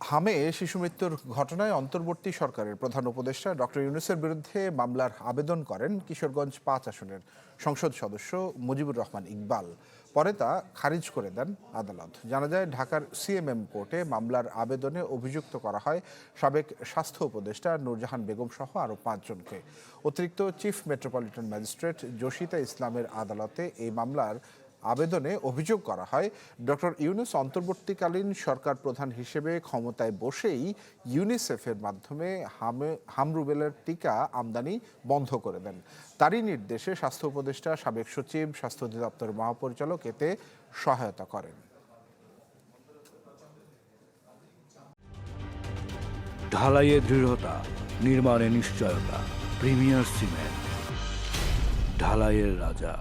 হামে শিশু মৃত্যুর ঘটনায় অন্তর্বর্তী সরকারের প্রধান উপদেষ্টা ডক্টর ইউনূসের বিরুদ্ধে মামলার আবেদন করেন কিশোরগঞ্জ ৫ আসনের সংসদ সদস্য মুজিবুর রহমান ইকবাল। পরে তা খারিজ করে দেন আদালত। জানা যায়, ঢাকার সিএমএম কোর্টে মামলার আবেদনে অভিযুক্ত করা হয় সাবেক স্বাস্থ্য উপদেষ্টা নূরজাহান বেগম সহ আরও ৫ জনকে। অতিরিক্ত চিফ মেট্রোপলিটন ম্যাজিস্ট্রেট জসিতা ইসলামের আদালতে এই মামলার আবেদনে অভিযোগ করা হয়, ডক্টর ইউনূস অন্তর্বর্তীকালীন সরকার প্রধান হিসেবে ক্ষমতায় বসেই ইউনিসেফের মাধ্যমে হামরুবেলের টিকা আমদানি বন্ধ করে দেন। তারই নির্দেশে স্বাস্থ্য উপদেষ্টা, সাবেক সচিব, স্বাস্থ্য অধিদপ্তর মহাপরিচালক এতে সহায়তা করেন। ঢালাইয়ে দৃঢ়তা, নির্মাণে নিশ্চয়তা। প্রিমিয়ার সিমেন্ট, ঢালাইয়ের রাজা।